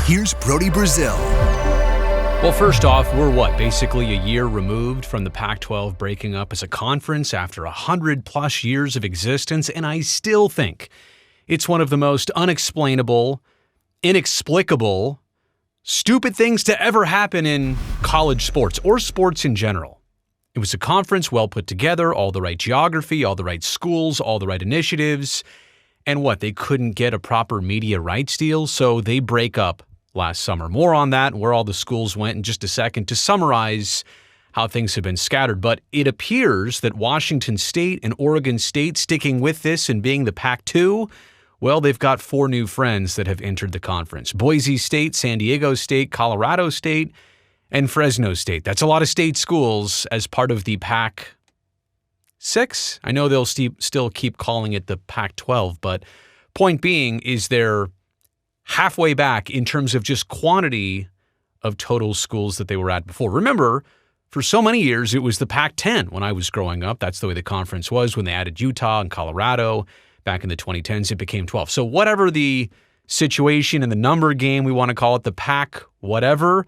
here's Brody Brazil. Well, first off, we're basically a year removed from the Pac-12 breaking up as a conference after 100-plus years of existence, and I still think it's one of the most unexplainable, inexplicable, stupid things to ever happen in college sports or sports in general. It was a conference well put together, all the right geography, all the right schools, all the right initiatives, and they couldn't get a proper media rights deal, so they break up last summer. More on that and where all the schools went in just a second to summarize how things have been scattered. But it appears that Washington State and Oregon State, sticking with this and being the Pac-2, they've got 4 new friends that have entered the conference. Boise State, San Diego State, Colorado State, and Fresno State. That's a lot of state schools as part of the Pac-6. I know they'll still keep calling it the Pac-12, but point being is they're halfway back in terms of just quantity of total schools that they were at before. Remember, for so many years, it was the Pac-10 when I was growing up. That's the way the conference was when they added Utah and Colorado. Back in the 2010s, it became 12. So whatever the situation and the number game, we want to call it the Pac whatever,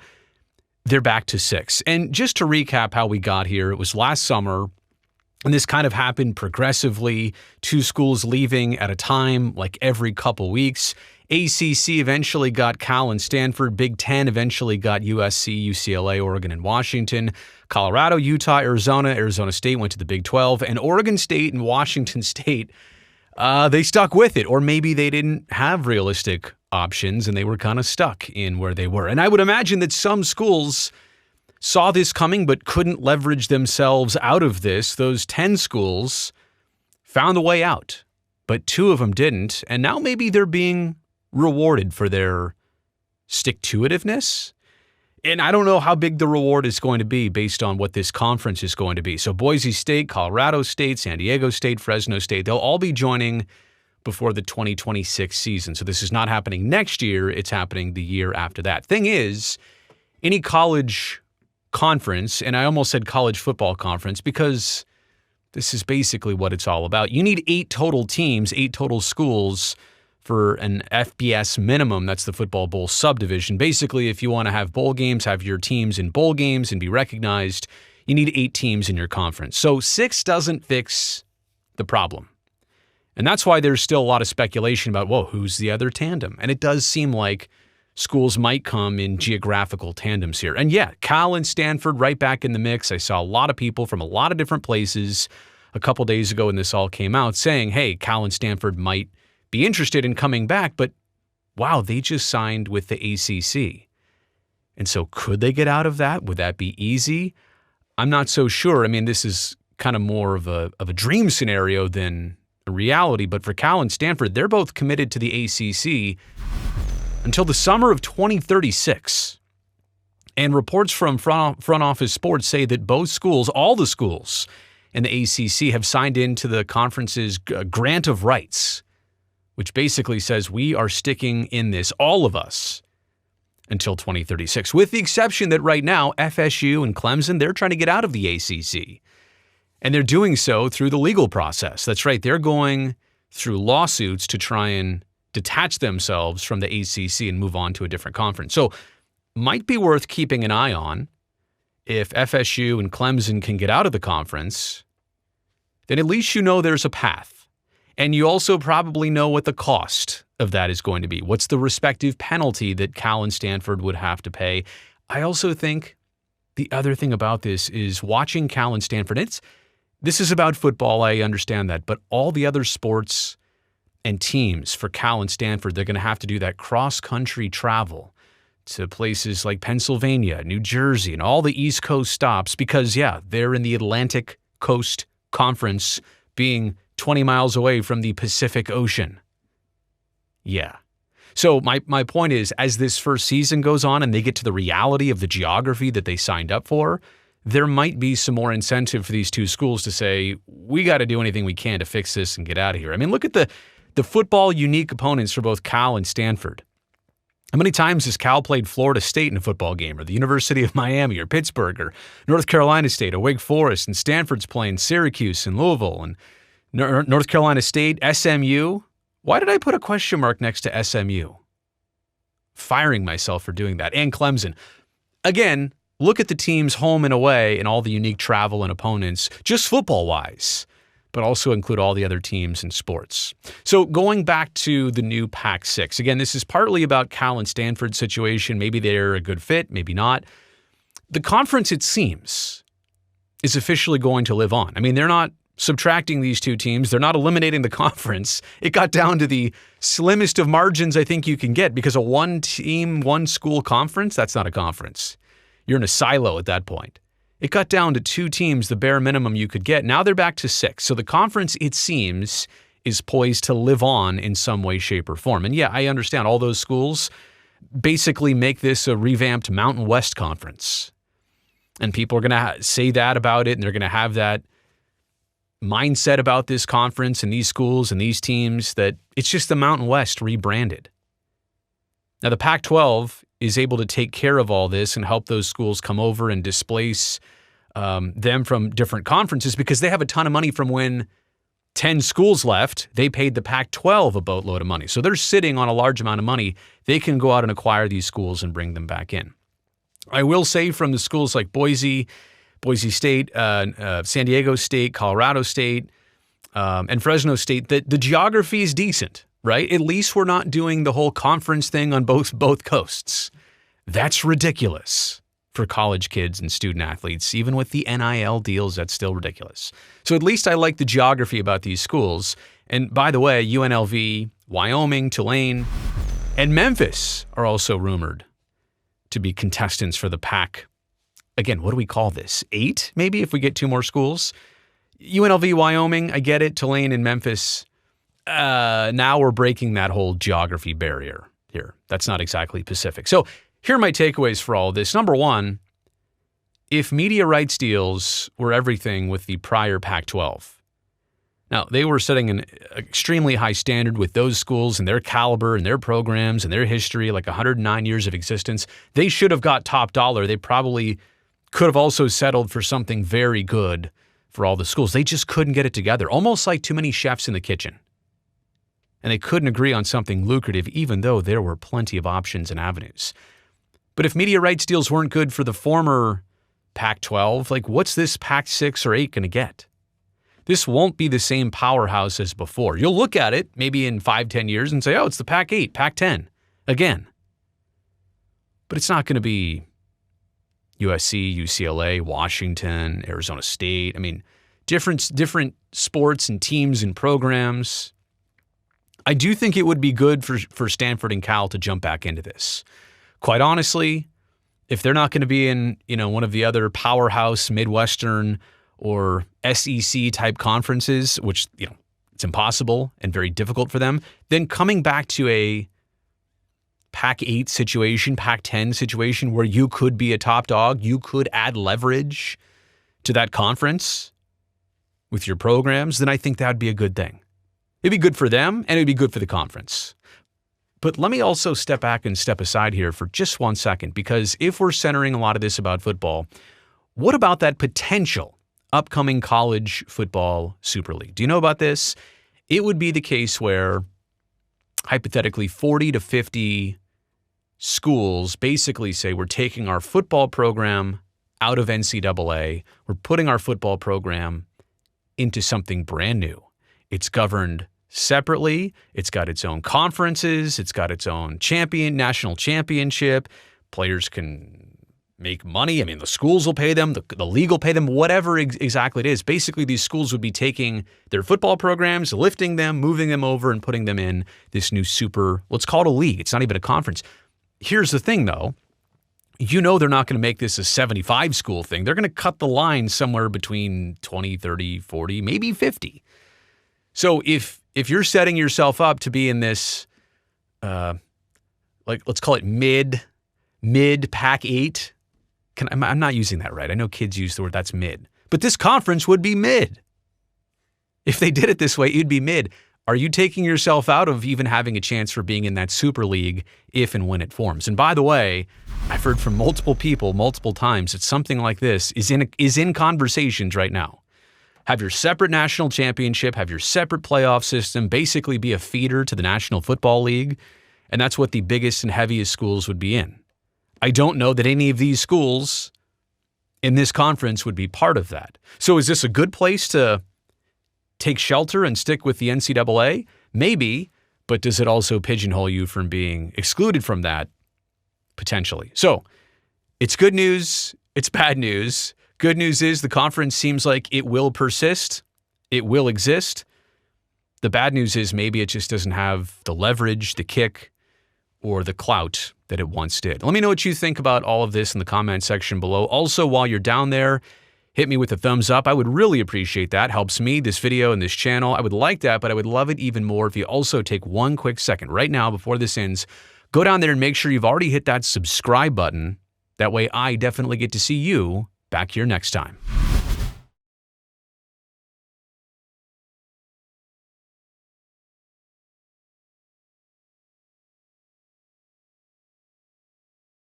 they're back to 6. And just to recap how we got here, it was last summer, and this kind of happened progressively, 2 schools leaving at a time, like every couple weeks. ACC eventually got Cal and Stanford. Big Ten eventually got USC, UCLA, Oregon, and Washington. Colorado, Utah, Arizona State went to the Big 12. And Oregon State and Washington State, they stuck with it. Or maybe they didn't have realistic options and they were kind of stuck in where they were. And I would imagine that some schools saw this coming but couldn't leverage themselves out of this. Those 10 schools found a way out, but 2 of them didn't. And now maybe they're being rewarded for their stick-to-itiveness. And I don't know how big the reward is going to be based on what this conference is going to be. So Boise State, Colorado State, San Diego State, Fresno State, they'll all be joining before the 2026 season. So this is not happening next year. It's happening the year after that. Thing is, any college conference, and I almost said college football conference because this is basically what it's all about. You need 8 total teams, 8 total schools for an FBS minimum. That's the Football Bowl subdivision. Basically, if you want to have bowl games, have your teams in bowl games and be recognized, you need 8 teams in your conference. So 6 doesn't fix the problem. And that's why there's still a lot of speculation about, who's the other tandem? And it does seem like schools might come in geographical tandems here. And yeah, Cal and Stanford right back in the mix. I saw a lot of people from a lot of different places a couple days ago when this all came out saying, hey, Cal and Stanford might be interested in coming back, but wow, they just signed with the ACC. And so could they get out of that? Would that be easy? I'm not so sure. I mean, this is kind of more of a dream scenario than a reality, but for Cal and Stanford, they're both committed to the ACC until the summer of 2036. And reports from front office sports say that both schools, all the schools in the ACC have signed into the conference's grant of rights, which basically says we are sticking in this, all of us, until 2036, with the exception that right now, FSU and Clemson, they're trying to get out of the ACC. And they're doing so through the legal process. That's right, they're going through lawsuits to try and detach themselves from the ACC and move on to a different conference. So might be worth keeping an eye on. If FSU and Clemson can get out of the conference, then at least you know there's a path. And you also probably know what the cost of that is going to be. What's the respective penalty that Cal and Stanford would have to pay? I also think the other thing about this is watching Cal and Stanford. This is about football, I understand that, but all the other sports and teams for Cal and Stanford, they're going to have to do that cross-country travel to places like Pennsylvania, New Jersey, and all the East Coast stops because, they're in the Atlantic Coast Conference being 20 miles away from the Pacific Ocean. Yeah. So my point is, as this first season goes on and they get to the reality of the geography that they signed up for, there might be some more incentive for these 2 schools to say, we got to do anything we can to fix this and get out of here. I mean, look at the football unique opponents for both Cal and Stanford. How many times has Cal played Florida State in a football game, or the University of Miami, or Pittsburgh, or North Carolina State, or Wake Forest, and Stanford's playing Syracuse and Louisville, and North Carolina State, SMU. Why did I put a question mark next to SMU? firing myself for doing that. And Clemson. Again, look at the teams home and away and all the unique travel and opponents, just football-wise, but also include all the other teams in sports. So going back to the new Pac-6, again, this is partly about Cal and Stanford situation. Maybe they're a good fit, maybe not. The conference, it seems, is officially going to live on. I mean, they're not subtracting these two teams. They're not eliminating the conference. It got down to the slimmest of margins I think you can get, because a one-team, one-school conference, that's not a conference. You're in a silo at that point. It got down to 2 teams, the bare minimum you could get. Now they're back to 6. So the conference, it seems, is poised to live on in some way, shape, or form. And yeah, I understand all those schools basically make this a revamped Mountain West Conference. And people are going to say that about it, and they're going to have that mindset about this conference and these schools and these teams that it's just the Mountain West rebranded. Now, the Pac-12 is able to take care of all this and help those schools come over and displace them from different conferences, because they have a ton of money from when 10 schools left. They paid the Pac-12 a boatload of money. So they're sitting on a large amount of money. They can go out and acquire these schools and bring them back in. I will say from the schools like Boise State, San Diego State, Colorado State, and Fresno State, that the geography is decent, right? At least we're not doing the whole conference thing on both coasts. That's ridiculous for college kids and student athletes. Even with the NIL deals, that's still ridiculous. So at least I like the geography about these schools. And by the way, UNLV, Wyoming, Tulane, and Memphis are also rumored to be contestants for the Pac. Again, what do we call this? 8, maybe, if we get 2 more schools? UNLV, Wyoming, I get it. Tulane and Memphis. Now we're breaking that whole geography barrier here. That's not exactly Pacific. So here are my takeaways for all of this. Number 1, if media rights deals were everything with the prior Pac-12, now they were setting an extremely high standard with those schools and their caliber and their programs and their history, like 109 years of existence. They should have got top dollar. They probably could have also settled for something very good for all the schools. They just couldn't get it together, almost like too many chefs in the kitchen. And they couldn't agree on something lucrative, even though there were plenty of options and avenues. But if media rights deals weren't good for the former Pac-12, like what's this Pac-6 or 8 going to get? This won't be the same powerhouse as before. You'll look at it maybe in 5-10 years and say, oh, it's the Pac-8, Pac-10 again. But it's not going to be USC, UCLA, Washington, Arizona State. I mean, different sports and teams and programs. I do think it would be good for Stanford and Cal to jump back into this. Quite honestly, if they're not going to be in, one of the other powerhouse Midwestern or SEC type conferences, which, it's impossible and very difficult for them, then coming back to a Pac-8 situation, Pac-10 situation where you could be a top dog, you could add leverage to that conference with your programs, then I think that would be a good thing. It'd be good for them and it'd be good for the conference. But let me also step back and step aside here for just 1 second, because if we're centering a lot of this about football, what about that potential upcoming college football Super League? Do you know about this? It would be the case where hypothetically 40 to 50 schools basically say we're taking our football program out of NCAA, we're putting our football program into something brand new. It's governed separately, it's got its own conferences, it's got its own national championship, players can make money. I mean, the schools will pay them, the league will pay them, whatever exactly it is. Basically, these schools would be taking their football programs, lifting them, moving them over, and putting them in this new let's call it a league. It's not even a conference. Here's the thing, though. They're not going to make this a 75 school thing. They're going to cut the line somewhere between 20, 30, 40, maybe 50. So if you're setting yourself up to be in this, let's call it mid Pac-8, I'm not using that right. I know kids use the word that's mid. But this conference would be mid. If they did it this way, it'd be mid. Are you taking yourself out of even having a chance for being in that Super League if and when it forms? And by the way, I've heard from multiple people multiple times that something like this is in conversations right now. Have your separate national championship, have your separate playoff system, basically be a feeder to the National Football League, and that's what the biggest and heaviest schools would be in. I don't know that any of these schools in this conference would be part of that. So is this a good place to take shelter and stick with the NCAA? Maybe, but does it also pigeonhole you from being excluded from that? Potentially. So it's good news. It's bad news. Good news is the conference seems like it will persist. It will exist. The bad news is maybe it just doesn't have the leverage, the kick, or the clout that it once did. Let me know what you think about all of this in the comment section below. Also, while you're down there, hit me with a thumbs up. I would really appreciate that. Helps me, this video, and this channel. I would like that, but I would love it even more if you also take one quick second right now before this ends. Go down there and make sure you've already hit that subscribe button. That way I definitely get to see you back here next time.